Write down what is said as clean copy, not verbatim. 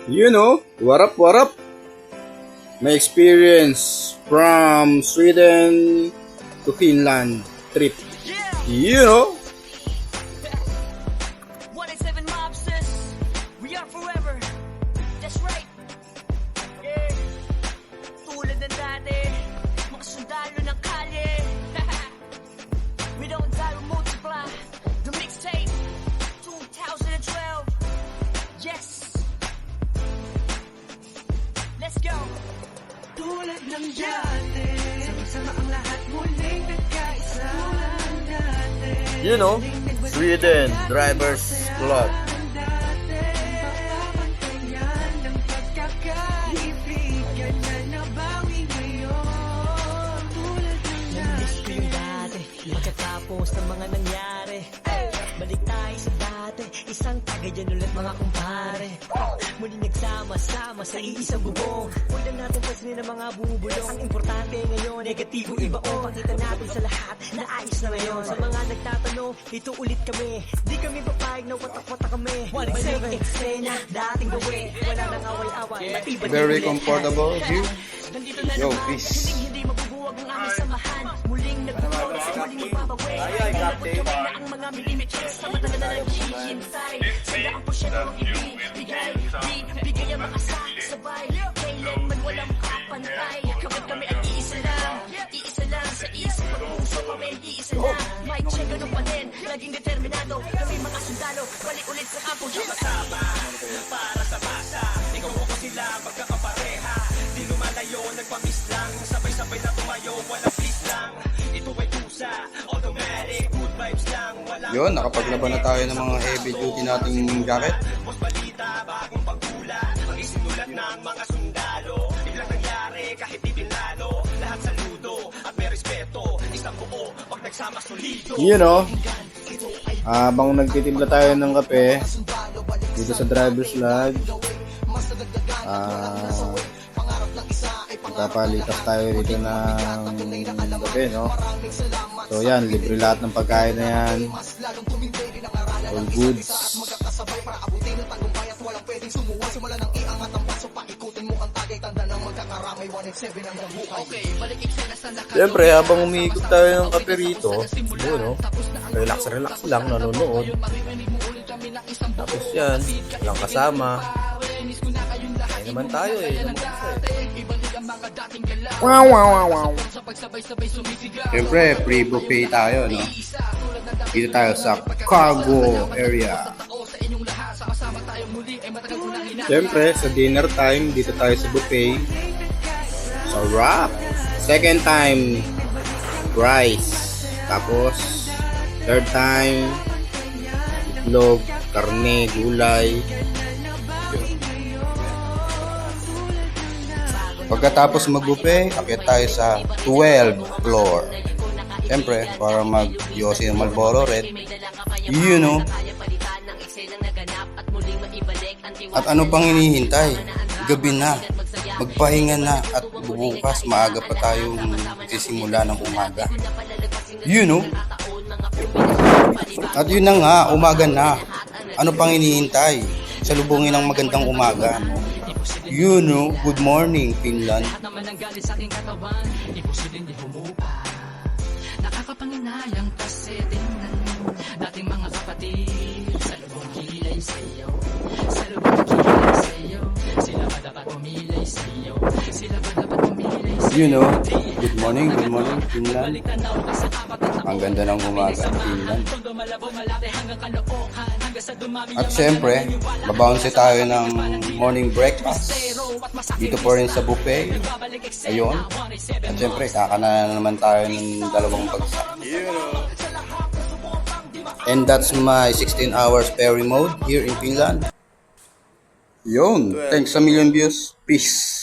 What up, what up? My experience from Sweden to Finland trip. You know? 187 mobsters, we are forever. That's right. Yeah. Tulad ng dati, mga sundalo ng kalye. We don't die, we multiply. The mixtape, 2012. Yes. Let's go. Tulad ng dati, sama-sama ang lahat muling nagkaisa. Sweden Drivers Club. Pagkatapos ng mga nangyari, balik tayo sa dati. Isang tagayan ulit mga kumpare. Muli nagsama-sama sa iisang bubong. Huwag lang natin pansinin ang mga bubulong. Ang importante ngayon, negatibo ibaon. Pakita natin sa lahat na ayos na ngayon. Sa mga nagtatanong, ito ulit kami. Di kami papayag na watak-watak kami. Walang eksena, dating gawin. Wala nang away-away. Very comfortable here. Yo, peace. Hindi mabubuwag ang aming samahan. Muling nagbubuwag at muling magbabawi. Magkawin na ang mga millimeters sa mata na naghihintay. Sila ang porsyento ang ibibigay. Bigay ang mga sabay. Kailanman walang kapantay. Kami ay iisa lang. Iisa lang sa isip at puso kami iisa lang. Mic check, ganun pa din. Laging determinado. Kami mga sundalo. Balik ulit sa kampo. Sama-sama para sa masa. Ikaw ko sila magkakapareha. Di lumalayo, nagpamis lang. Sabay-sabay na tumayo, walang please lang. Ito ay pusa, automatic, good vibes lang. Yun, nakapaglaban na tayo ng mga heavy duty nating jacket. Mas balita, bagong pagkula. Ang isinulat ng mga sundalo. Biglang nangyari, kahit di pinlano. Lahat saludo at may respeto. Isang buo, pag nagsama solido. Habang nagtitimpla tayo ng kape dito sa driver's lodge, magpapalitas tayo dito ng kape, no? So yan, libre lahat ng pagkain na yan, all goods. Siyempre, habang umiikot tayo ng kape rito, relax lang, nanonood. Tapos yan, walang kasama. Ay naman tayo Wow. Siyempre, free buffet tayo, no? Dito tayo sa cargo area. Siyempre, sa dinner time, dito tayo sa buffet. Sarap! Second time, rice. Tapos, third time, itlog, karne, gulay. Pagkatapos mag-buffet, akit tayo sa 12th floor. Siyempre, para mag-yosi ng Marlboro Red. At ano pang hinihintay? Gabi na. Magpahinga na at bubukas maaga pa tayong magsisimula ng umaga. At yun na nga, umaga na. Ano pang hinihintay? Salubungin ng magandang umaga. Good morning, Finland. Nakakapanginayang kasi tingnan mo dating mga kapatid sa lubong kilay sa iyo. Sa lubong kilay sa iyo. Sila ba dapat pumilay sa iyo? Sila ba dapat pumilay sa iyo? Good morning, Finland. Ang ganda ng umaga, Finland. At syempre, babounce tayo ng morning breakfast. Dito po rin sa buffet. Ayun. At syempre, kakana na naman tayo ng dalawang bagsak. And that's my 16 hours ferry mode here in Finland. Yun. Thanks a million views. Peace.